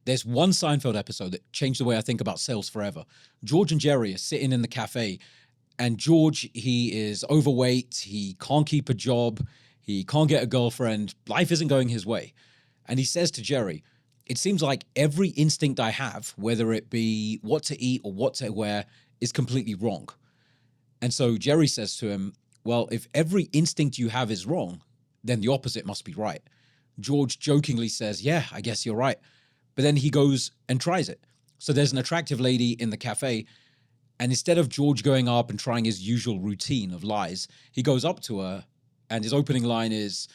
There's one Seinfeld episode that changed the way I think about sales forever. George and Jerry are sitting in the cafe, and George, he is overweight. He can't keep a job. He can't get a girlfriend. Life isn't going his way. And he says to Jerry, it seems like every instinct I have, whether it be what to eat or what to wear, is completely wrong. And so Jerry says to him, well, if every instinct you have is wrong, then the opposite must be right. George jokingly says, yeah, I guess you're right. But then he goes and tries it. So there's an attractive lady in the cafe, and instead of George going up and trying his usual routine of lies, he goes up to her, and his opening line is,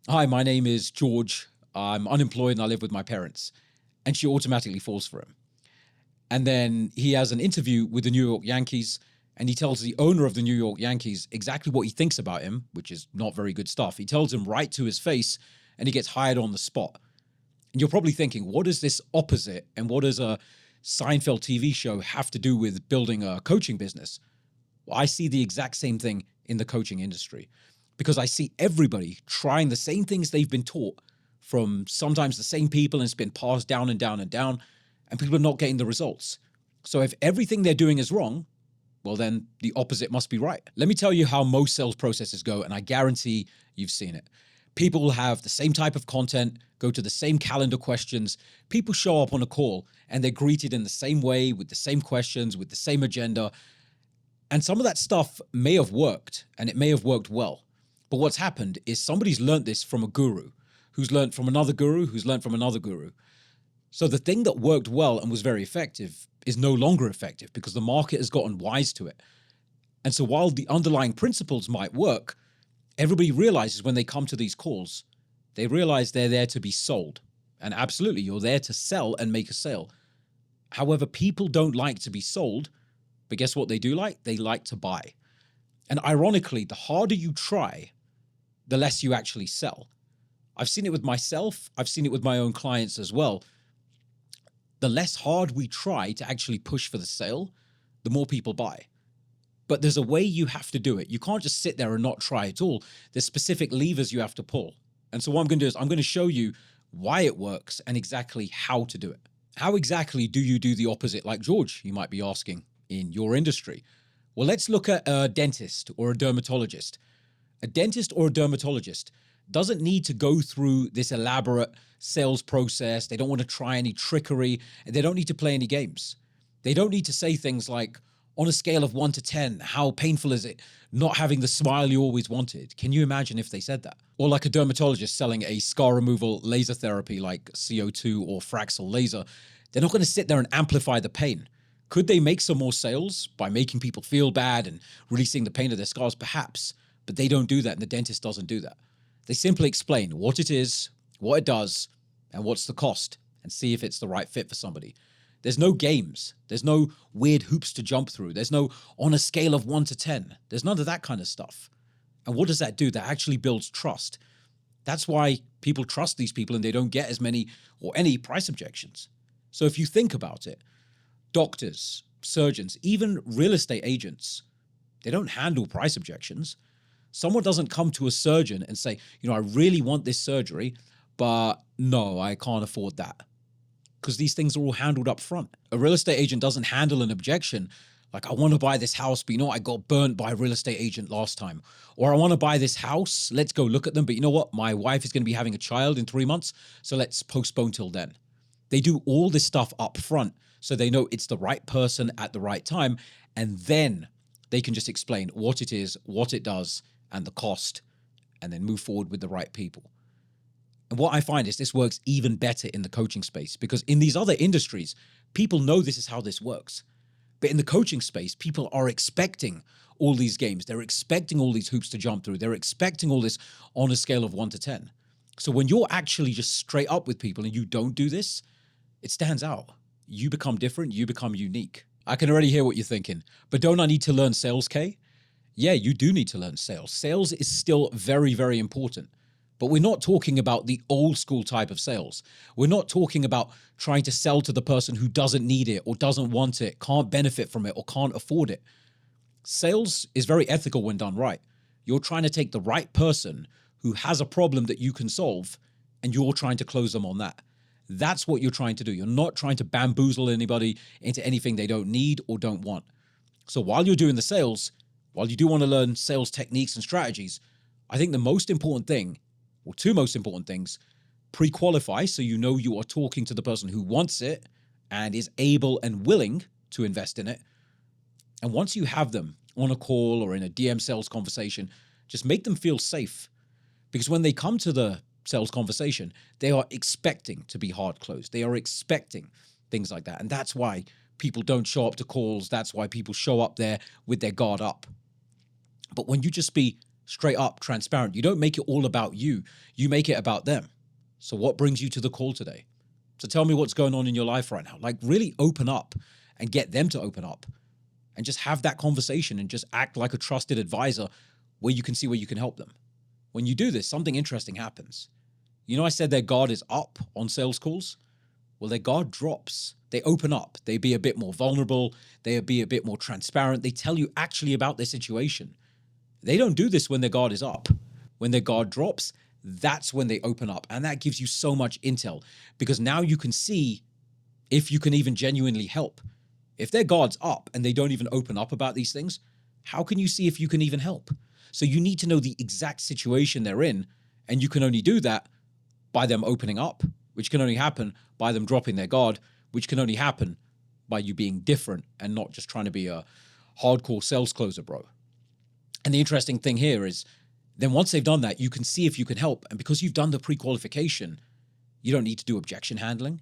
hi, my name is George. I'm unemployed and I live with my parents. And she automatically falls for him. And then he has an interview with the New York Yankees, and he tells the owner of the New York Yankees exactly what he thinks about him, which is not very good stuff. He tells him right to his face, and he gets hired on the spot. And you're probably thinking, what does this opposite and what does a Seinfeld TV show have to do with building a coaching business? Well, I see the exact same thing in the coaching industry, because I see everybody trying the same things they've been taught from sometimes the same people, and it's been passed down and down and down, and people are not getting the results. So if everything they're doing is wrong, well, then the opposite must be right. Let me tell you how most sales processes go, and I guarantee you've seen it. People will have the same type of content, go to the same calendar questions. People show up on a call and they're greeted in the same way, with the same questions, with the same agenda. And some of that stuff may have worked, and it may have worked well. But what's happened is somebody's learned this from a guru, who's learned from another guru, who's learned from another guru. So the thing that worked well and was very effective is no longer effective because the market has gotten wise to it. And so while the underlying principles might work, everybody realizes when they come to these calls, they realize they're there to be sold. And absolutely, you're there to sell and make a sale. However, people don't like to be sold, but guess what they do like? They like to buy. And ironically, the harder you try, the less you actually sell. I've seen it with myself. I've seen it with my own clients as well. The less hard we try to actually push for the sale, the more people buy. But there's a way you have to do it. You can't just sit there and not try at all. There's specific levers you have to pull. And so what I'm going to do is I'm going to show you why it works and exactly how to do it. How exactly do you do the opposite like George, you might be asking, in your industry? Well, let's look at a dentist or a dermatologist. A dentist or a dermatologist doesn't need to go through this elaborate sales process. They don't want to try any trickery, and they don't need to play any games. They don't need to say things like, on a scale of 1 to 10, how painful is it not having the smile you always wanted? Can you imagine if they said that? Or like a dermatologist selling a scar removal laser therapy like CO2 or Fraxel laser, they're not going to sit there and amplify the pain. Could they make some more sales by making people feel bad and releasing the pain of their scars? Perhaps, but they don't do that, and the dentist doesn't do that. They simply explain what it is, what it does, and what's the cost, and see if it's the right fit for somebody. There's no games. There's no weird hoops to jump through. There's no on a scale of 1 to 10. There's none of that kind of stuff. And what does that do? That actually builds trust. That's why people trust these people and they don't get as many or any price objections. So if you think about it, doctors, surgeons, even real estate agents, they don't handle price objections. Someone doesn't come to a surgeon and say, I really want this surgery, but no, I can't afford that. Because these things are all handled up front. A real estate agent doesn't handle an objection like, I want to buy this house, but I got burnt by a real estate agent last time. Or I want to buy this house, let's go look at them, but you know what? My wife is going to be having a child in 3 months, so let's postpone till then. They do all this stuff up front so they know it's the right person at the right time, and then they can just explain what it is, what it does, and the cost, and then move forward with the right people. And what I find is this works even better in the coaching space, because in these other industries, people know this is how this works. But in the coaching space, people are expecting all these games. They're expecting all these hoops to jump through. They're expecting all this on a scale of 1 to 10. So when you're actually just straight up with people and you don't do this, it stands out. You become different. You become unique. I can already hear what you're thinking, but don't I need to learn sales, Kay? Yeah, you do need to learn sales. Sales is still very, very important. But we're not talking about the old school type of sales. We're not talking about trying to sell to the person who doesn't need it or doesn't want it, can't benefit from it, or can't afford it. Sales is very ethical when done right. You're trying to take the right person who has a problem that you can solve, and you're trying to close them on that. That's what you're trying to do. You're not trying to bamboozle anybody into anything they don't need or don't want. So while you're doing the sales, while you do want to learn sales techniques and strategies, I think the most important thing, or two most important things, pre-qualify so you know you are talking to the person who wants it and is able and willing to invest in it. And once you have them on a call or in a DM sales conversation, just make them feel safe. Because when they come to the sales conversation, they are expecting to be hard closed. They are expecting things like that. And that's why people don't show up to calls. That's why people show up there with their guard up. But when you just be straight up transparent, you don't make it all about you. You make it about them. So what brings you to the call today? So tell me what's going on in your life right now. Like really open up and get them to open up and just have that conversation and just act like a trusted advisor where you can see where you can help them. When you do this, something interesting happens. You know, I said their guard is up on sales calls. Well, their guard drops. They open up. They be a bit more vulnerable. They be a bit more transparent. They tell you actually about their situation. They don't do this when their guard is up. When their guard drops, that's when they open up. And that gives you so much intel because now you can see if you can even genuinely help. If their guard's up and they don't even open up about these things, how can you see if you can even help? So you need to know the exact situation they're in, and you can only do that by them opening up, which can only happen by them dropping their guard, which can only happen by you being different and not just trying to be a hardcore sales closer, bro. And the interesting thing here is then once they've done that, you can see if you can help. And because you've done the pre-qualification, you don't need to do objection handling.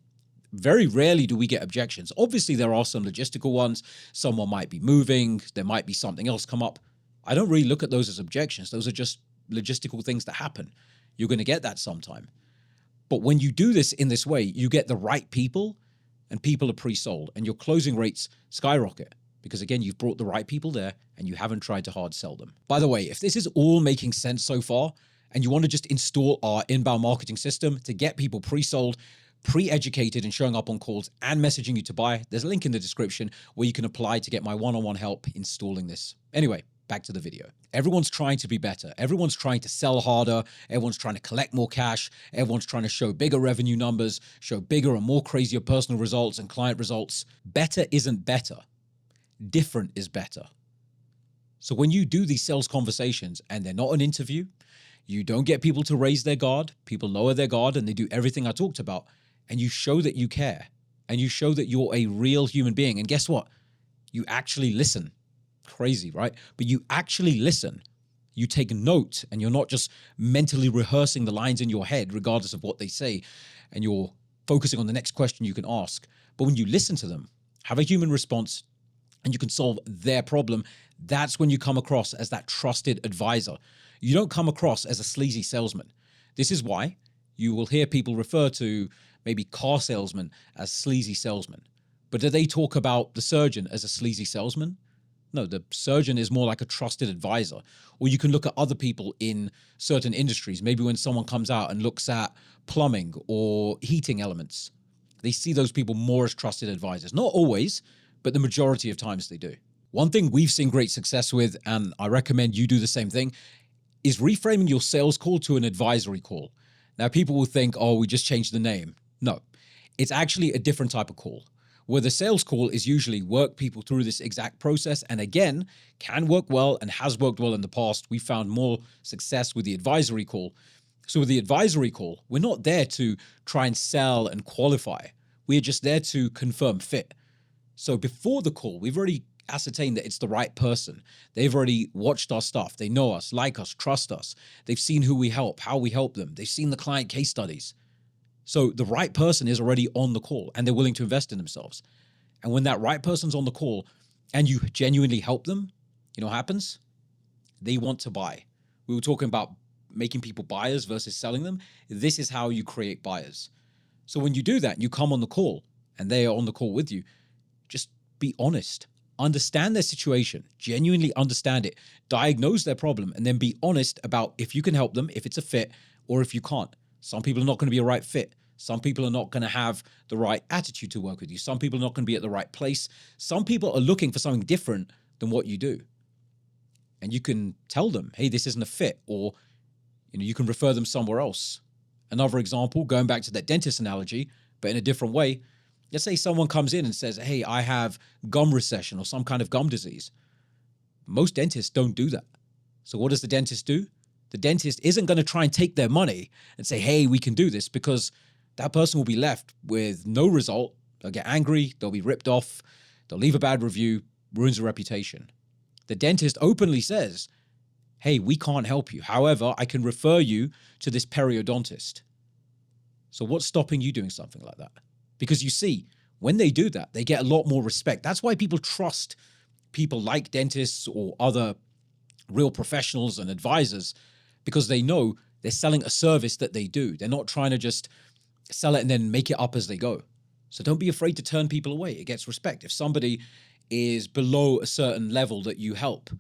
Very rarely do we get objections. Obviously, there are some logistical ones. Someone might be moving. There might be something else come up. I don't really look at those as objections. Those are just logistical things that happen. You're going to get that sometime. But when you do this in this way, you get the right people and people are pre-sold and your closing rates skyrocket because, again, you've brought the right people there and you haven't tried to hard sell them. By the way, if this is all making sense so far and you want to just install our inbound marketing system to get people pre-sold, pre-educated and showing up on calls and messaging you to buy, there's a link in the description where you can apply to get my one-on-one help installing this. Anyway, back to the video. Everyone's trying to be better. Everyone's trying to sell harder. Everyone's trying to collect more cash. Everyone's trying to show bigger revenue numbers, show bigger and more crazier personal results and client results. Better isn't better. Different is better. So when you do these sales conversations and they're not an interview, you don't get people to raise their guard, people lower their guard and they do everything I talked about, and you show that you care and you show that you're a real human being. And guess what? You actually listen. Crazy, right? But you actually listen. You take note and you're not just mentally rehearsing the lines in your head, regardless of what they say, and you're focusing on the next question you can ask. But when you listen to them, have a human response, and you can solve their problem, that's when you come across as that trusted advisor. You don't come across as a sleazy salesman. This is why you will hear people refer to maybe car salesmen as sleazy salesmen. But do they talk about the surgeon as a sleazy salesman? No, the surgeon is more like a trusted advisor. Or you can look at other people in certain industries. Maybe when someone comes out and looks at plumbing or heating elements, they see those people more as trusted advisors. Not always, but the majority of times they do. One thing we've seen great success with, and I recommend you do the same thing, is reframing your sales call to an advisory call. Now, people will think, oh, we just changed the name. No, it's actually a different type of call, where the sales call is usually work people through this exact process, and again, can work well and has worked well in the past. We found more success with the advisory call. So with the advisory call, we're not there to try and sell and qualify. We're just there to confirm fit. So before the call, we've already ascertained that it's the right person. They've already watched our stuff. They know us, like us, trust us. They've seen who we help, how we help them. They've seen the client case studies. So the right person is already on the call and they're willing to invest in themselves. And when that right person's on the call and you genuinely help them, you know what happens? They want to buy. We were talking about making people buyers versus selling them. This is how you create buyers. So when you do that, you come on the call and they are on the call with you, just be honest. Understand their situation, genuinely understand it, diagnose their problem, and then be honest about if you can help them, if it's a fit, or if you can't. Some people are not going to be a right fit. Some people are not going to have the right attitude to work with you. Some people are not going to be at the right place. Some people are looking for something different than what you do. And you can tell them, hey, this isn't a fit, or you can refer them somewhere else. Another example, going back to that dentist analogy, But in a different way, let's say someone comes in and says, hey, I have gum recession or some kind of gum disease. Most dentists don't do that. So what does the dentist do? The dentist isn't going to try and take their money and say, hey, we can do this, because that person will be left with no result. They'll get angry. They'll be ripped off. They'll leave a bad review, ruins a reputation. The dentist openly says, hey, we can't help you. However, I can refer you to this periodontist. So what's stopping you doing something like that? Because you see, when they do that, they get a lot more respect. That's why people trust people like dentists or other real professionals and advisors, because they know they're selling a service that they do. They're not trying to just sell it and then make it up as they go. So don't be afraid to turn people away. It gets respect. If somebody is below a certain level that you help,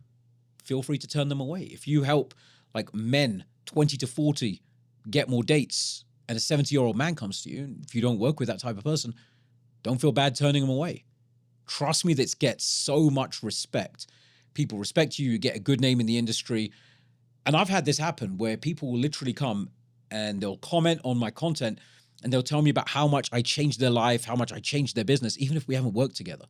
feel free to turn them away. If you help like men 20 to 40 get more dates, and a 70-year-old man comes to you, if you don't work with that type of person, don't feel bad turning them away. Trust me, this gets so much respect. People respect you, you get a good name in the industry. And I've had this happen where people will literally come and they'll comment on my content and they'll tell me about how much I changed their life, how much I changed their business, even if we haven't worked together.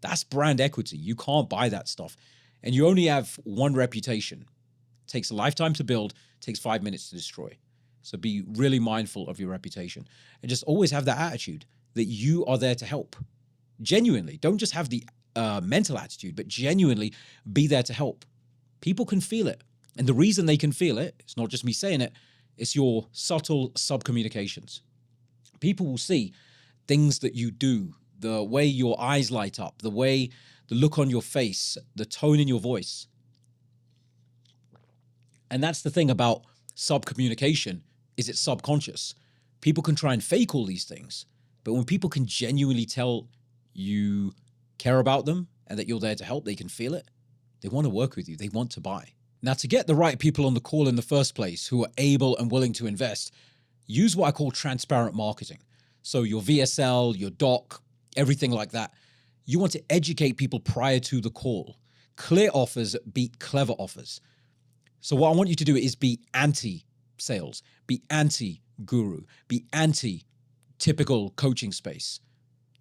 That's brand equity. You can't buy that stuff. And you only have one reputation. It takes a lifetime to build, it takes 5 minutes to destroy. So be really mindful of your reputation and just always have that attitude that you are there to help. Genuinely, don't just have the mental attitude, but genuinely be there to help. People can feel it. And the reason they can feel it, it's not just me saying it, it's your subtle sub-communications. People will see things that you do, the way your eyes light up, the look on your face, the tone in your voice. And that's the thing about sub-communication, is it's subconscious. People can try and fake all these things, but when people can genuinely tell you care about them and that you're there to help, they can feel it. They want to work with you. They want to buy. Now, to get the right people on the call in the first place who are able and willing to invest, use what I call transparent marketing. So your VSL, your doc, everything like that. You want to educate people prior to the call. Clear offers beat clever offers. So what I want you to do is be anti-sales, be anti-guru, be anti-typical coaching space.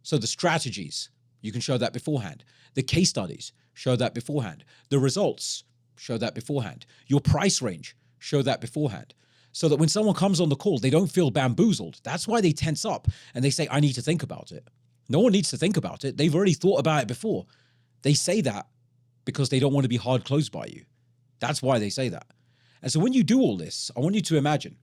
So the strategies, you can show that beforehand. The case studies, show that beforehand. The results, show that beforehand. Your price range, show that beforehand. So that when someone comes on the call, they don't feel bamboozled. That's why they tense up and they say, I need to think about it. No one needs to think about it. They've already thought about it before. They say that because they don't want to be hard closed by you. That's why they say that. And so when you do all this, I want you to imagine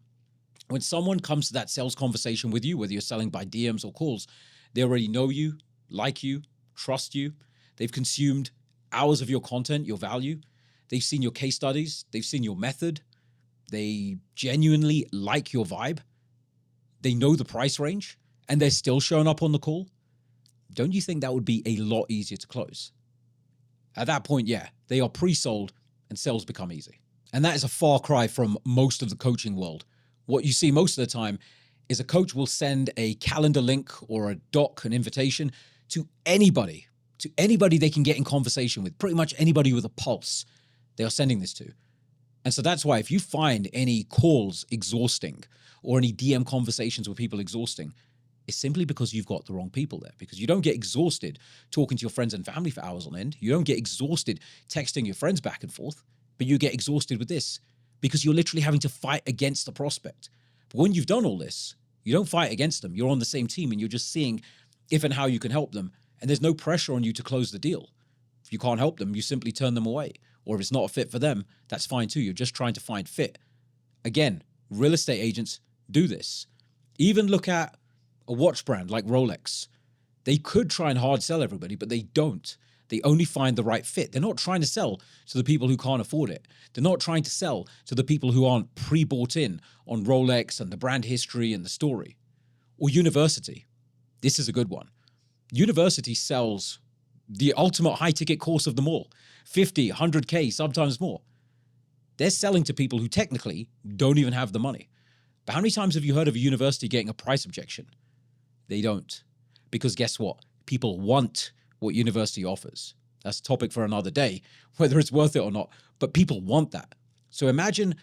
when someone comes to that sales conversation with you, whether you're selling by DMs or calls, they already know you, like you, trust you. They've consumed hours of your content, your value. They've seen your case studies. They've seen your method. They genuinely like your vibe. They know the price range and they're still showing up on the call. Don't you think that would be a lot easier to close? At that point, yeah, they are pre-sold and sales become easy. And that is a far cry from most of the coaching world. What you see most of the time is a coach will send a calendar link or a doc, an invitation to anybody they can get in conversation with, pretty much anybody with a pulse they are sending this to. And so that's why if you find any calls exhausting or any DM conversations with people exhausting, it's simply because you've got the wrong people there. Because you don't get exhausted talking to your friends and family for hours on end. You don't get exhausted texting your friends back and forth, but you get exhausted with this because you're literally having to fight against the prospect. But when you've done all this, you don't fight against them. You're on the same team and you're just seeing if and how you can help them. And there's no pressure on you to close the deal. If you can't help them, you simply turn them away. Or if it's not a fit for them, that's fine too. You're just trying to find fit. Again, real estate agents do this. Even look at a watch brand like Rolex. They could try and hard sell everybody, but they don't. They only find the right fit. They're not trying to sell to the people who can't afford it. They're not trying to sell to the people who aren't pre-bought in on Rolex and the brand history and the story. Or university. This is a good one. University sells the ultimate high-ticket course of them all. 50, 100K, sometimes more. They're selling to people who technically don't even have the money. But how many times have you heard of a university getting a price objection? They don't. Because guess what? People want what university offers. That's a topic for another day, whether it's worth it or not. But people want that. So imagine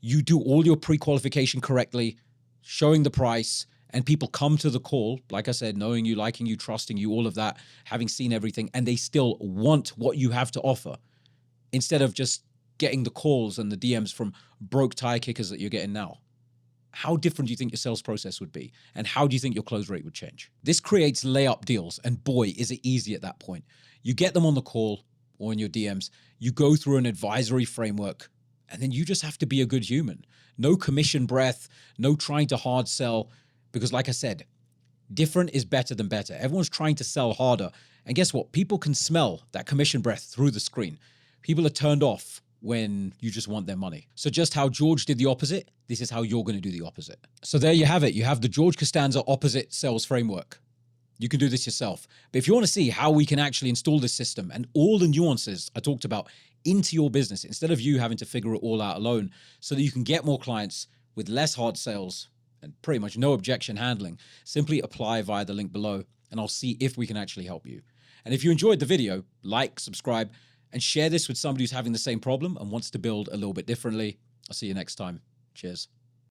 you do all your pre-qualification correctly, showing the price, and people come to the call, like I said, knowing you, liking you, trusting you, all of that, having seen everything, and they still want what you have to offer, instead of just getting the calls and the DMs from broke tire kickers that you're getting now, how different do you think your sales process would be? And how do you think your close rate would change? This creates layup deals, and boy, is it easy at that point. You get them on the call or in your DMs, you go through an advisory framework, and then you just have to be a good human. No commission breath, no trying to hard sell, because like I said, different is better than better. Everyone's trying to sell harder. And guess what? People can smell that commission breath through the screen. People are turned off when you just want their money. So just how George did the opposite, this is how you're going to do the opposite. So there you have it. You have the George Costanza opposite sales framework. You can do this yourself. But if you want to see how we can actually install this system and all the nuances I talked about into your business, instead of you having to figure it all out alone, so that you can get more clients with less hard sales and pretty much no objection handling, simply apply via the link below, and I'll see if we can actually help you. And if you enjoyed the video, like, subscribe, and share this with somebody who's having the same problem and wants to build a little bit differently. I'll see you next time. Cheers.